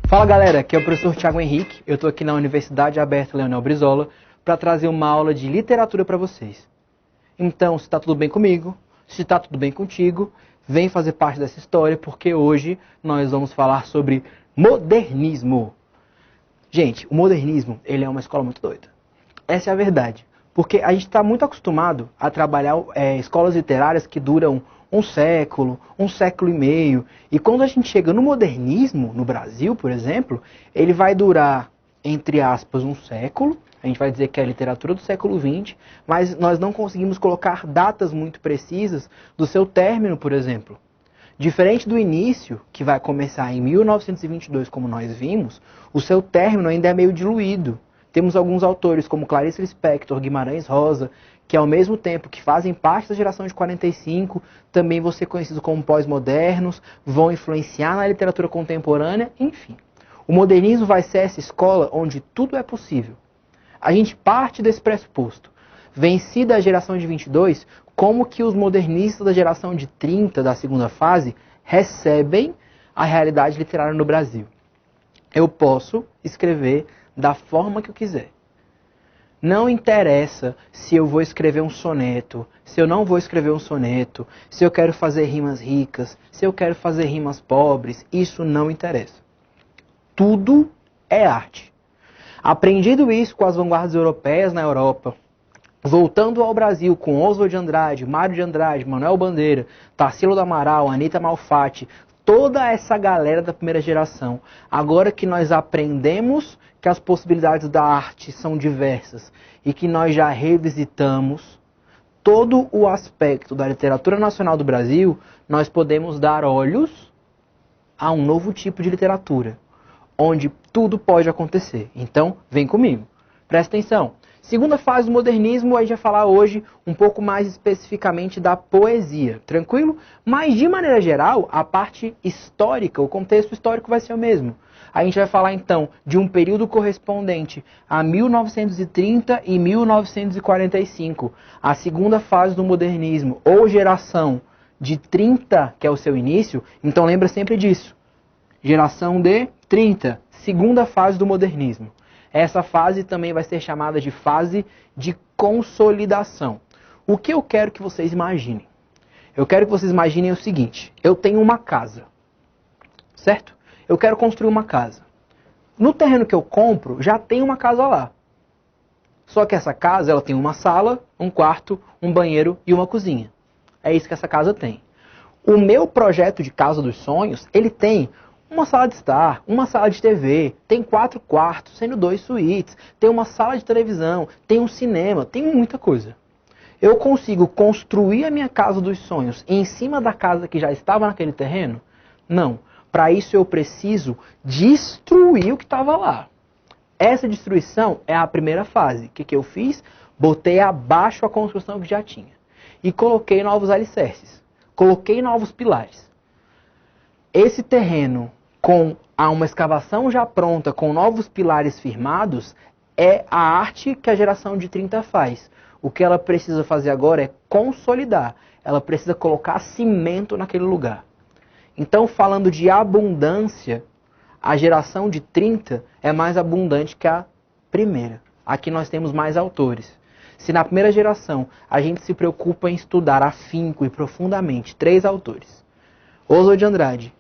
Fala galera, aqui é o professor Thiago Henrique, eu estou aqui na Universidade Aberta Leonel Brizola para trazer uma aula de literatura para vocês. Então, se está tudo bem comigo, se está tudo bem contigo, vem fazer parte dessa história porque hoje nós vamos falar sobre modernismo. Gente, o modernismo ele é uma escola muito doida. Essa é a verdade, porque a gente está muito acostumado a trabalhar escolas literárias que duram um século e meio. E quando a gente chega no modernismo, no Brasil, por exemplo, ele vai durar, entre aspas, um século. A gente vai dizer que é a literatura do século XX, mas nós não conseguimos colocar datas muito precisas do seu término, por exemplo. Diferente do início, que vai começar em 1922, como nós vimos, o seu término ainda é meio diluído. Temos alguns autores como Clarice Lispector, Guimarães Rosa, que ao mesmo tempo que fazem parte da geração de 45, também vão ser conhecidos como pós-modernos, vão influenciar na literatura contemporânea, enfim. O modernismo vai ser essa escola onde tudo é possível. A gente parte desse pressuposto. Vencida a geração de 22, como que os modernistas da geração de 30, da segunda fase, recebem a realidade literária no Brasil? Eu posso escrever da forma que eu quiser. Não interessa se eu vou escrever um soneto, se eu não vou escrever um soneto, se eu quero fazer rimas ricas, se eu quero fazer rimas pobres, isso não interessa. Tudo é arte. Aprendido isso com as vanguardas europeias na Europa, voltando ao Brasil com Oswald de Andrade, Mário de Andrade, Manuel Bandeira, Tarsila do Amaral, Anita Malfatti, toda essa galera da primeira geração, agora que nós aprendemos que as possibilidades da arte são diversas e que nós já revisitamos todo o aspecto da literatura nacional do Brasil, nós podemos dar olhos a um novo tipo de literatura, onde tudo pode acontecer. Então, vem comigo. Presta atenção. Segunda fase do modernismo, a gente vai falar hoje um pouco mais especificamente da poesia, tranquilo? Mas, de maneira geral, a parte histórica, o contexto histórico vai ser o mesmo. A gente vai falar, então, de um período correspondente a 1930 e 1945, a segunda fase do modernismo, ou geração de 30, que é o seu início, então lembra sempre disso. Geração de 30, segunda fase do modernismo. Essa fase também vai ser chamada de fase de consolidação. O que eu quero que vocês imaginem? Eu quero que vocês imaginem o seguinte: eu tenho uma casa, certo? Eu quero construir uma casa. No terreno que eu compro, já tem uma casa lá. Só que essa casa ela tem uma sala, um quarto, um banheiro e uma cozinha. É isso que essa casa tem. O meu projeto de casa dos sonhos, ele tem uma sala de estar, uma sala de TV, tem 4 quartos, sendo 2 suítes, tem uma sala de televisão, tem um cinema, tem muita coisa. Eu consigo construir a minha casa dos sonhos em cima da casa que já estava naquele terreno? Não. Para isso eu preciso destruir o que estava lá. Essa destruição é a primeira fase. O que eu fiz? Botei abaixo a construção que já tinha. E coloquei novos alicerces. Coloquei novos pilares. Esse terreno com uma escavação já pronta, com novos pilares firmados, é a arte que a geração de 30 faz. O que ela precisa fazer agora é consolidar. Ela precisa colocar cimento naquele lugar. Então, falando de abundância, a geração de 30 é mais abundante que a primeira. Aqui nós temos mais autores. Se na primeira geração a gente se preocupa em estudar afinco e profundamente 3 autores, Oswald de Andrade,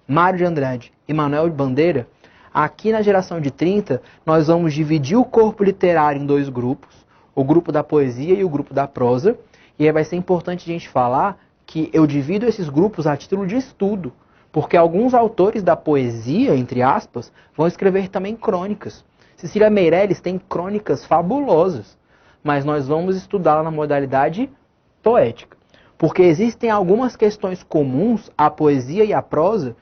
Mário de Andrade e Manuel Bandeira, aqui na geração de 30 nós vamos dividir o corpo literário em 2 grupos, o grupo da poesia e o grupo da prosa, e aí vai ser importante a gente falar que eu divido esses grupos a título de estudo, porque alguns autores da poesia, entre aspas, vão escrever também crônicas. Cecília Meirelles tem crônicas fabulosas, mas nós vamos estudá-la na modalidade poética, porque existem algumas questões comuns à poesia e à prosa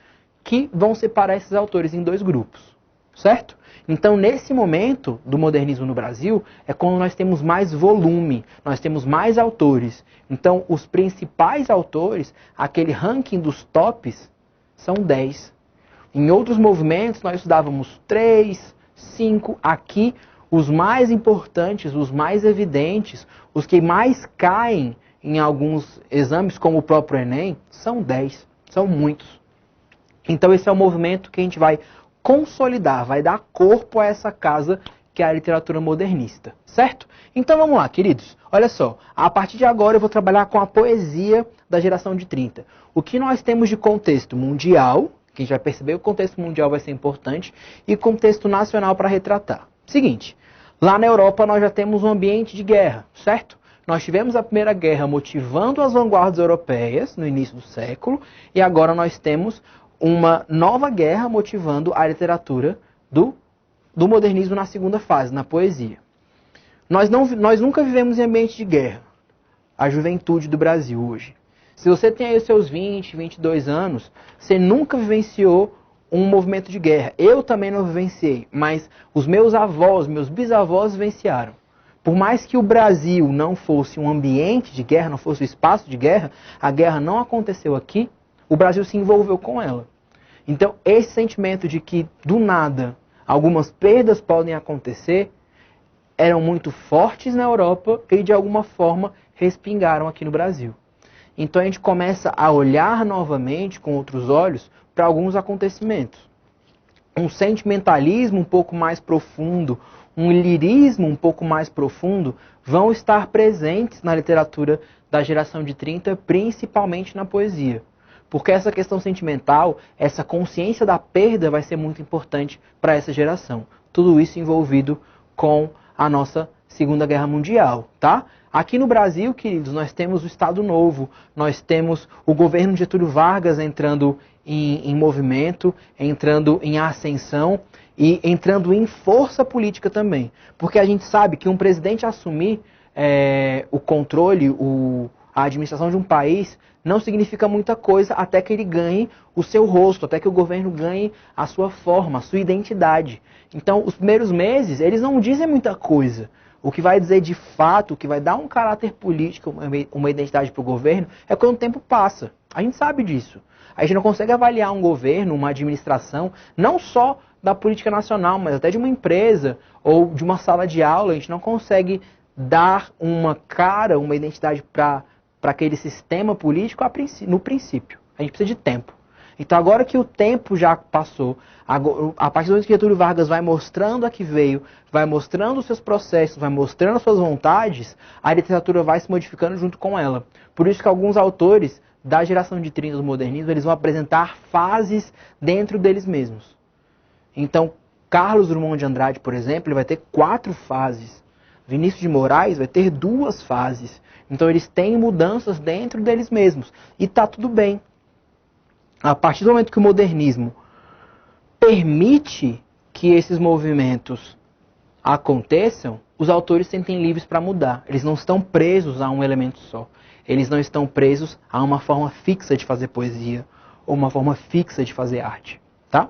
que vão separar esses autores em 2 grupos, certo? Então, nesse momento do modernismo no Brasil, é quando nós temos mais volume, nós temos mais autores. Então, os principais autores, aquele ranking dos tops, são 10. Em outros movimentos, nós estudávamos 3, 5. Aqui, os mais importantes, os mais evidentes, os que mais caem em alguns exames, como o próprio Enem, são 10. São muitos. Então, esse é o movimento que a gente vai consolidar, vai dar corpo a essa casa que é a literatura modernista, certo? Então vamos lá, queridos. Olha só, a partir de agora eu vou trabalhar com a poesia da geração de 30. O que nós temos de contexto mundial, que a gente vai perceber que o contexto mundial vai ser importante, e contexto nacional para retratar. Seguinte, lá na Europa nós já temos um ambiente de guerra, certo? Nós tivemos a Primeira Guerra motivando as vanguardas europeias no início do século, e agora nós temos uma nova guerra motivando a literatura do modernismo na segunda fase, na poesia. Nós nunca vivemos em ambiente de guerra, a juventude do Brasil hoje. Se você tem aí os seus 20, 22 anos, você nunca vivenciou um movimento de guerra. Eu também não vivenciei, mas os meus avós, meus bisavós vivenciaram. Por mais que o Brasil não fosse um ambiente de guerra, não fosse um espaço de guerra, a guerra não aconteceu aqui, o Brasil se envolveu com ela. Então, esse sentimento de que, do nada, algumas perdas podem acontecer, eram muito fortes na Europa e, de alguma forma, respingaram aqui no Brasil. Então, a gente começa a olhar novamente, com outros olhos, para alguns acontecimentos. Um sentimentalismo um pouco mais profundo, um lirismo um pouco mais profundo, vão estar presentes na literatura da geração de 30, principalmente na poesia. Porque essa questão sentimental, essa consciência da perda vai ser muito importante para essa geração. Tudo isso envolvido com a nossa Segunda Guerra Mundial, tá? Aqui no Brasil, queridos, nós temos o Estado Novo, nós temos o governo Getúlio Vargas entrando em movimento, entrando em ascensão e entrando em força política também. Porque a gente sabe que um presidente assumir o controle, a administração de um país, não significa muita coisa até que ele ganhe o seu rosto, até que o governo ganhe a sua forma, a sua identidade. Então, os primeiros meses, eles não dizem muita coisa. O que vai dizer de fato, o que vai dar um caráter político, uma identidade para o governo, é quando o tempo passa. A gente sabe disso. A gente não consegue avaliar um governo, uma administração, não só da política nacional, mas até de uma empresa ou de uma sala de aula. A gente não consegue dar uma cara, uma identidade para aquele sistema político no princípio. A gente precisa de tempo. Então agora que o tempo já passou, a partir do momento que Getúlio Vargas vai mostrando a que veio, vai mostrando os seus processos, vai mostrando as suas vontades, a literatura vai se modificando junto com ela. Por isso que alguns autores da geração de 30 do modernismo, eles vão apresentar fases dentro deles mesmos. Então, Carlos Drummond de Andrade, por exemplo, ele vai ter 4 fases. Vinícius de Moraes vai ter 2 fases. Então eles têm mudanças dentro deles mesmos. E está tudo bem. A partir do momento que o modernismo permite que esses movimentos aconteçam, os autores se sentem livres para mudar. Eles não estão presos a um elemento só. Eles não estão presos a uma forma fixa de fazer poesia ou uma forma fixa de fazer arte. Tá?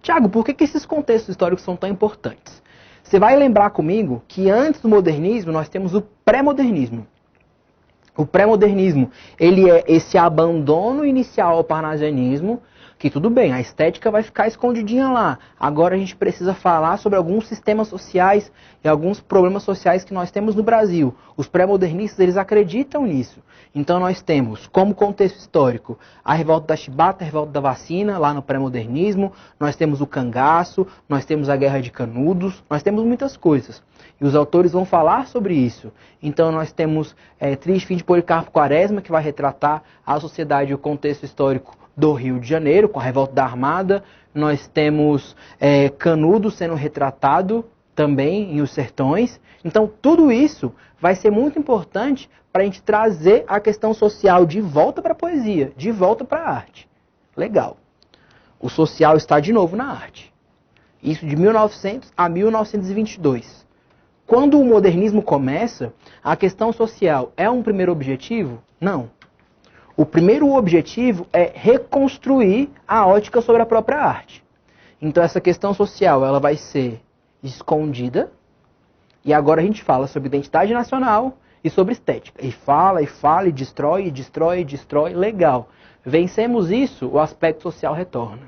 Tiago, por que esses contextos históricos são tão importantes? Você vai lembrar comigo que antes do modernismo nós temos o pré-modernismo. O pré-modernismo, ele é esse abandono inicial ao parnasianismo, que tudo bem, a estética vai ficar escondidinha lá. Agora a gente precisa falar sobre alguns sistemas sociais e alguns problemas sociais que nós temos no Brasil. Os pré-modernistas, eles acreditam nisso. Então nós temos, como contexto histórico, a revolta da chibata, a revolta da vacina, lá no pré-modernismo. Nós temos o cangaço, nós temos a guerra de Canudos, nós temos muitas coisas. E os autores vão falar sobre isso. Então nós temos Triste Fim de Policarpo Quaresma, que vai retratar a sociedade e o contexto histórico do Rio de Janeiro, com a revolta da Armada. Nós temos Canudos sendo retratado também em Os Sertões. Então tudo isso vai ser muito importante para a gente trazer a questão social de volta para a poesia, de volta para a arte. Legal. O social está de novo na arte. Isso de 1900 a 1922. Quando o modernismo começa, a questão social é um primeiro objetivo? Não. O primeiro objetivo é reconstruir a ótica sobre a própria arte. Então essa questão social ela vai ser escondida, e agora a gente fala sobre identidade nacional e sobre estética. E fala, e destrói, legal. Vencemos isso, o aspecto social retorna.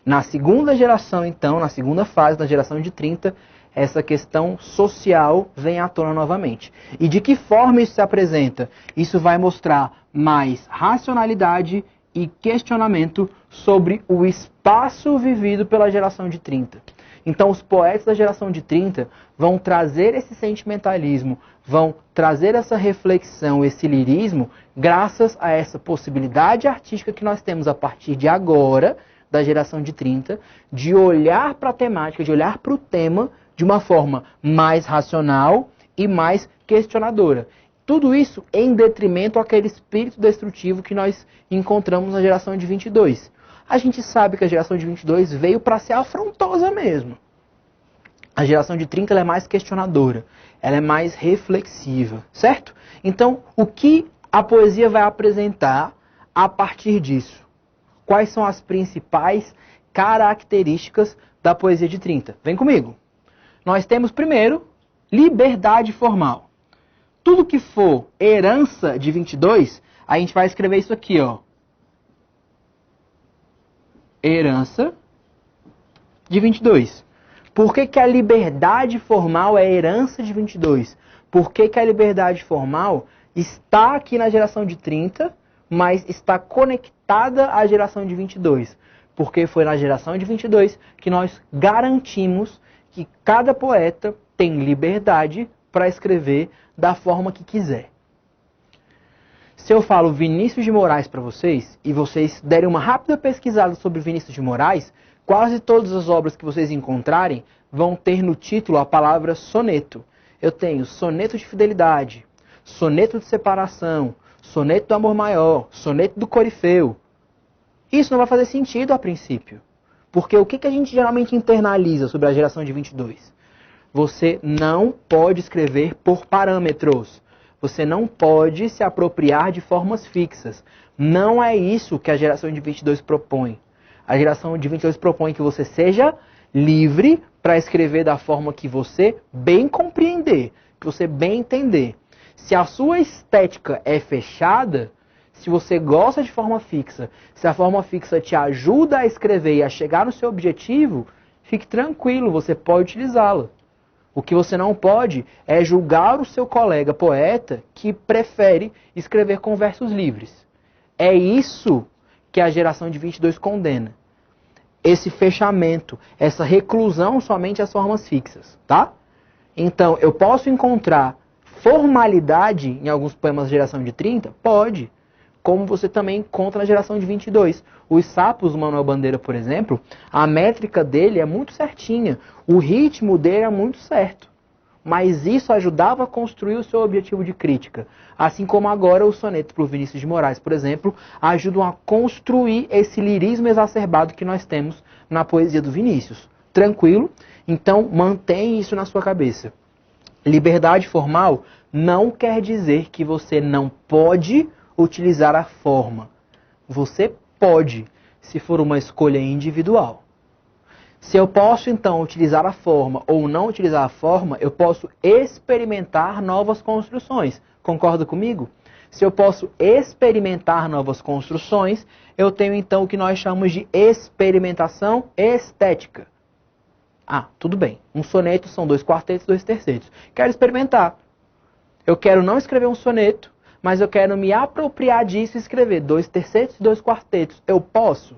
Na segunda geração, então, na segunda fase da geração de 30, essa questão social vem à tona novamente. E de que forma isso se apresenta? Isso vai mostrar mais racionalidade e questionamento sobre o espaço vivido pela geração de 30. Então, os poetas da geração de 30 vão trazer esse sentimentalismo, vão trazer essa reflexão, esse lirismo, graças a essa possibilidade artística que nós temos a partir de agora, da geração de 30, de olhar para a temática, de olhar para o tema de uma forma mais racional e mais questionadora. Tudo isso em detrimento àquele espírito destrutivo que nós encontramos na geração de 22. A gente sabe que a geração de 22 veio para ser afrontosa mesmo. A geração de 30 ela é mais questionadora, ela é mais reflexiva, certo? Então, o que a poesia vai apresentar a partir disso? Quais são as principais características da poesia de 30? Vem comigo. Nós temos, primeiro, liberdade formal. Tudo que for herança de 22, a gente vai escrever isso aqui, ó. Herança de 22. Por que que a liberdade formal é herança de 22? Por que que a liberdade formal está aqui na geração de 30, mas está conectada à geração de 22? Porque foi na geração de 22 que nós garantimos que cada poeta tem liberdade para escrever da forma que quiser. Se eu falo Vinícius de Moraes para vocês, e vocês derem uma rápida pesquisada sobre Vinícius de Moraes, quase todas as obras que vocês encontrarem vão ter no título a palavra soneto. Eu tenho soneto de fidelidade, soneto de separação, soneto do amor maior, soneto do corifeu. Isso não vai fazer sentido a princípio. Porque o que a gente geralmente internaliza sobre a geração de 22? Você não pode escrever por parâmetros. Você não pode se apropriar de formas fixas. Não é isso que a geração de 22 propõe. A geração de 22 propõe que você seja livre para escrever da forma que você bem compreender, que você bem entender. Se a sua estética é fechada, se você gosta de forma fixa, se a forma fixa te ajuda a escrever e a chegar no seu objetivo, fique tranquilo, você pode utilizá-la. O que você não pode é julgar o seu colega poeta que prefere escrever com versos livres. É isso que a geração de 22 condena. Esse fechamento, essa reclusão somente às formas fixas, tá? Então, eu posso encontrar formalidade em alguns poemas da geração de 30? Pode. Como você também encontra na geração de 22. Os Sapos do Manuel Bandeira, por exemplo, a métrica dele é muito certinha. O ritmo dele é muito certo. Mas isso ajudava a construir o seu objetivo de crítica. Assim como agora os sonetos para o Vinícius de Moraes, por exemplo, ajudam a construir esse lirismo exacerbado que nós temos na poesia do Vinícius. Tranquilo? Então mantém isso na sua cabeça. Liberdade formal não quer dizer que você não pode utilizar a forma. Você pode, se for uma escolha individual. Se eu posso, então, utilizar a forma ou não utilizar a forma, eu posso experimentar novas construções. Concorda comigo? Se eu posso experimentar novas construções, eu tenho, então, o que nós chamamos de experimentação estética. Ah, tudo bem. Um soneto são 2 quartetos, 2 tercetos. Quero experimentar. Eu quero não escrever um soneto, mas eu quero me apropriar disso e escrever 2 tercetos e 2 quartetos. Eu posso?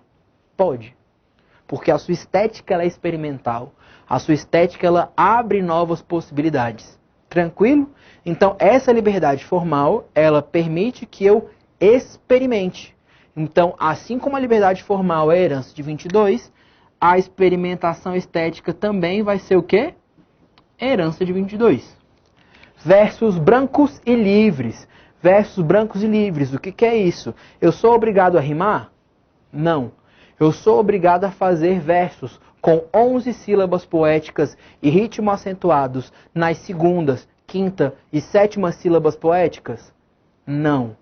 Pode. Porque a sua estética ela é experimental. A sua estética ela abre novas possibilidades. Tranquilo? Então, essa liberdade formal, ela permite que eu experimente. Então, assim como a liberdade formal é herança de 22, a experimentação estética também vai ser o quê? Herança de 22. Versos brancos e livres. Versos brancos e livres. O que é isso? Eu sou obrigado a rimar? Não. Eu sou obrigado a fazer versos com 11 sílabas poéticas e ritmo acentuados nas segundas, quinta e sétima sílabas poéticas? Não.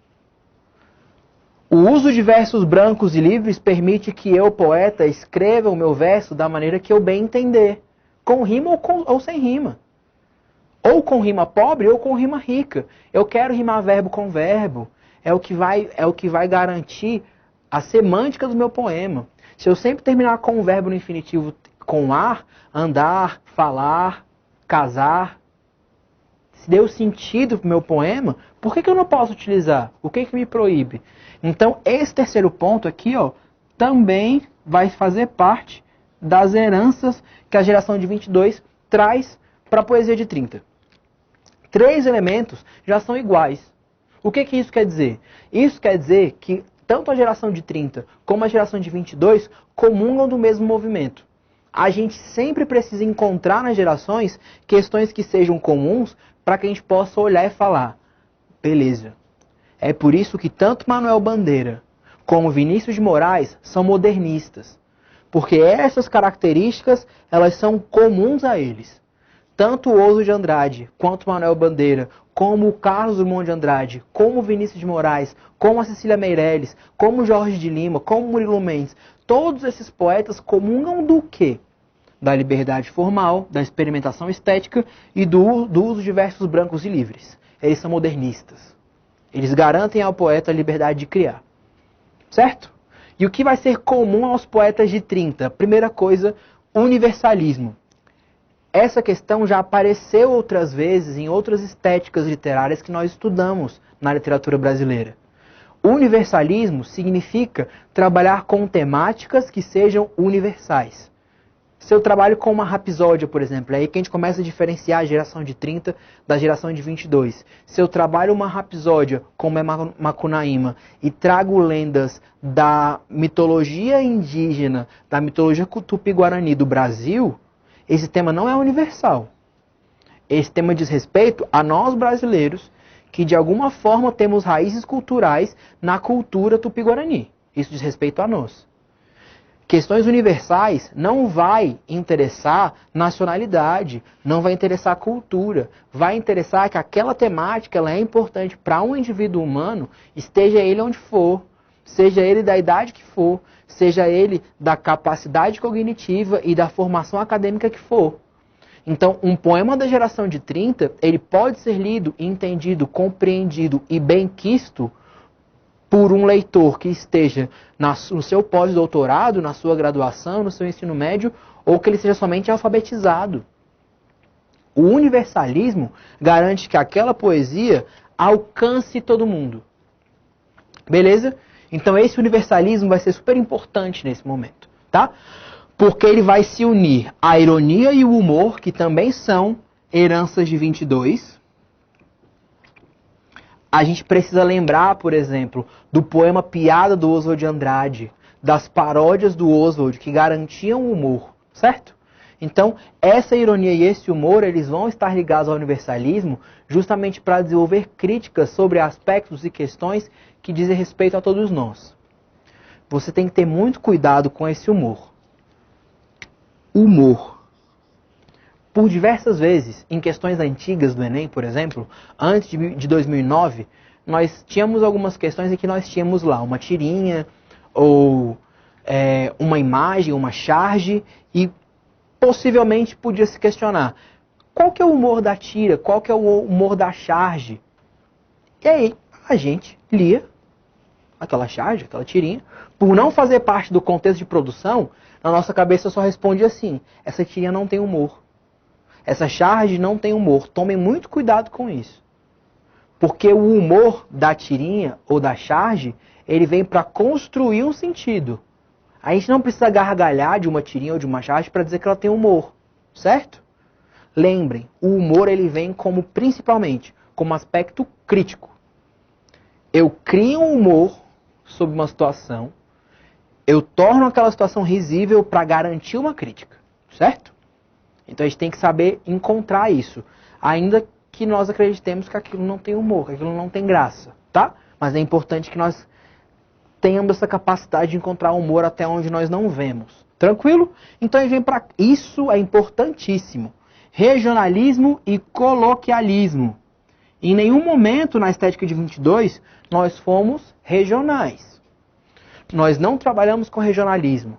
O uso de versos brancos e livres permite que eu, poeta, escreva o meu verso da maneira que eu bem entender. Com rima ou sem rima. Ou com rima pobre ou com rima rica. Eu quero rimar verbo com verbo. É o que vai garantir a semântica do meu poema. Se eu sempre terminar com um verbo no infinitivo com ar, andar, falar, casar. se deu sentido para o meu poema, por que eu não posso utilizar? O que me proíbe? Então, esse terceiro ponto aqui, ó, também vai fazer parte das heranças que a geração de 22 traz para a poesia de 30. 3 elementos já são iguais. O que isso quer dizer? Isso quer dizer que tanto a geração de 30 como a geração de 22 comungam do mesmo movimento. A gente sempre precisa encontrar nas gerações questões que sejam comuns para que a gente possa olhar e falar, beleza. É por isso que tanto Manuel Bandeira como Vinícius de Moraes são modernistas. Porque essas características, elas são comuns a eles. Tanto o Oswald de Andrade, quanto Manuel Bandeira, como o Carlos Drummond de Andrade, como o Vinícius de Moraes, como a Cecília Meirelles, como o Jorge de Lima, como o Murilo Mendes, todos esses poetas comungam do quê? Da liberdade formal, da experimentação estética e do uso de versos brancos e livres. Eles são modernistas. Eles garantem ao poeta a liberdade de criar. Certo? E o que vai ser comum aos poetas de 30? Primeira coisa, universalismo. Essa questão já apareceu outras vezes em outras estéticas literárias que nós estudamos na literatura brasileira. Universalismo significa trabalhar com temáticas que sejam universais. Se eu trabalho com uma rapsódia, por exemplo, é aí que a gente começa a diferenciar a geração de 30 da geração de 22. Se eu trabalho uma rapsódia como é Macunaíma e trago lendas da mitologia indígena, da mitologia tupi-guarani do Brasil, esse tema não é universal. Esse tema diz respeito a nós brasileiros que de alguma forma temos raízes culturais na cultura tupi-guarani. Isso diz respeito a nós. Questões universais não vai interessar nacionalidade, não vai interessar cultura. Vai interessar que aquela temática ela é importante para um indivíduo humano, esteja ele onde for, seja ele da idade que for, seja ele da capacidade cognitiva e da formação acadêmica que for. Então, um poema da geração de 30, ele pode ser lido, entendido, compreendido e benquisto por um leitor que esteja no seu pós-doutorado, na sua graduação, no seu ensino médio, ou que ele seja somente alfabetizado. O universalismo garante que aquela poesia alcance todo mundo. Beleza? Então esse universalismo vai ser super importante nesse momento, tá? Porque ele vai se unir à ironia e o humor, que também são heranças de 22. A gente precisa lembrar, por exemplo, do poema Piada do Oswald de Andrade, das paródias do Oswald que garantiam o humor, certo? Então, essa ironia e esse humor, eles vão estar ligados ao universalismo justamente para desenvolver críticas sobre aspectos e questões que dizem respeito a todos nós. Você tem que ter muito cuidado com esse humor. Humor. Por diversas vezes, em questões antigas do Enem, por exemplo, antes de 2009, nós tínhamos algumas questões em que nós tínhamos lá uma tirinha, ou uma imagem, uma charge, e possivelmente podia se questionar, qual que é o humor da tira, qual que é o humor da charge? E aí, a gente lia aquela charge, aquela tirinha, por não fazer parte do contexto de produção, na nossa cabeça só responde assim, essa tirinha não tem humor. Essa charge não tem humor. Tomem muito cuidado com isso. Porque o humor da tirinha ou da charge, ele vem para construir um sentido. A gente não precisa gargalhar de uma tirinha ou de uma charge para dizer que ela tem humor. Certo? Lembrem, o humor ele vem principalmente como aspecto crítico. Eu crio um humor sobre uma situação, eu torno aquela situação risível para garantir uma crítica. Certo? Então a gente tem que saber encontrar isso. Ainda que nós acreditemos que aquilo não tem humor, que aquilo não tem graça, tá? Mas é importante que nós tenhamos essa capacidade de encontrar humor até onde nós não vemos. Tranquilo? Então a gente vem para isso, é importantíssimo. Regionalismo e coloquialismo. Em nenhum momento na estética de 22 nós fomos regionais. Nós não trabalhamos com regionalismo.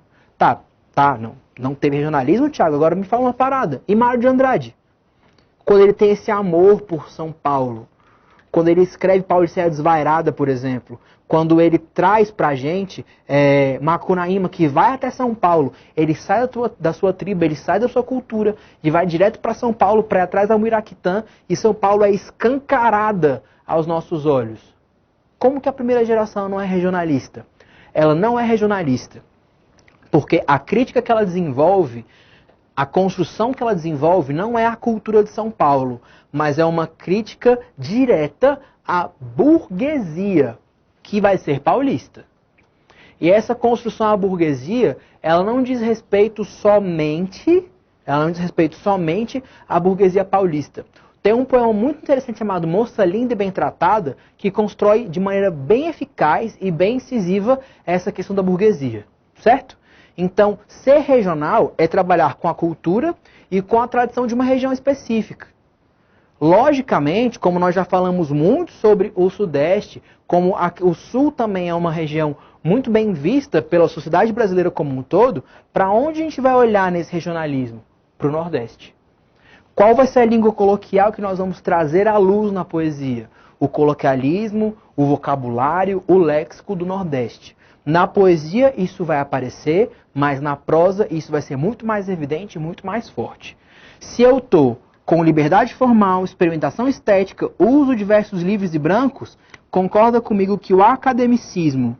Não teve regionalismo, Thiago, agora me fala uma parada. E Mário de Andrade? Quando ele tem esse amor por São Paulo, quando ele escreve Paulicéia Desvairada, por exemplo, quando ele traz pra gente Macunaíma, que vai até São Paulo, ele sai da sua tribo, ele sai da sua cultura e vai direto para São Paulo, para atrás da Muiraquitã, e São Paulo é escancarada aos nossos olhos. Como que a primeira geração não é regionalista? Ela não é regionalista porque a crítica que ela desenvolve, a construção que ela desenvolve não é a cultura de São Paulo, mas é uma crítica direta à burguesia, que vai ser paulista. E essa construção à burguesia, ela não diz respeito somente à burguesia paulista. Tem um poema muito interessante chamado Moça Linda e Bem Tratada, que constrói de maneira bem eficaz e bem incisiva essa questão da burguesia, certo? Então, ser regional é trabalhar com a cultura e com a tradição de uma região específica. Logicamente, como nós já falamos muito sobre o Sudeste, como o Sul também é uma região muito bem vista pela sociedade brasileira como um todo, para onde a gente vai olhar nesse regionalismo? Para o Nordeste. Qual vai ser a língua coloquial que nós vamos trazer à luz na poesia? O coloquialismo, o vocabulário, o léxico do Nordeste. Na poesia isso vai aparecer, mas na prosa isso vai ser muito mais evidente e muito mais forte. Se eu estou com liberdade formal, experimentação estética, uso de versos livres e brancos, concorda comigo que o academicismo,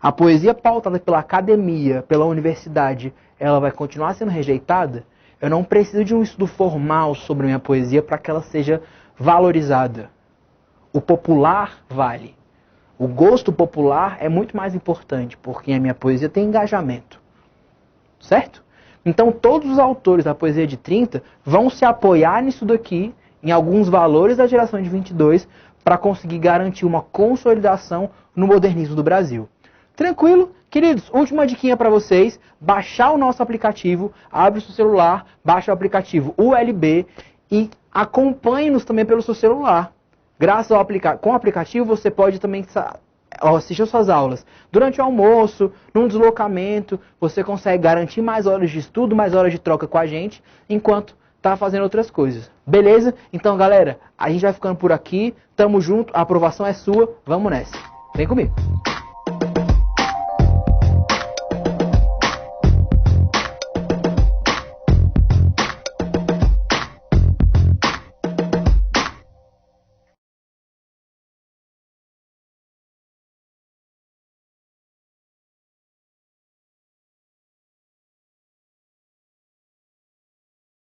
a poesia pautada pela academia, pela universidade, ela vai continuar sendo rejeitada? Eu não preciso de um estudo formal sobre a minha poesia para que ela seja valorizada. O popular vale. O gosto popular é muito mais importante, porque a minha poesia tem engajamento. Certo? Então todos os autores da poesia de 30 vão se apoiar nisso daqui, em alguns valores da geração de 22, para conseguir garantir uma consolidação no modernismo do Brasil. Tranquilo? Queridos, última diquinha para vocês, baixar o nosso aplicativo, abre o seu celular, baixa o aplicativo ULB e acompanhe-nos também pelo seu celular. Graças ao com o aplicativo você pode também assistir suas aulas durante o almoço, num deslocamento, você consegue garantir mais horas de estudo, mais horas de troca com a gente, enquanto está fazendo outras coisas. Beleza? Então galera, a gente vai ficando por aqui, tamo junto, a aprovação é sua, vamos nessa. Vem comigo.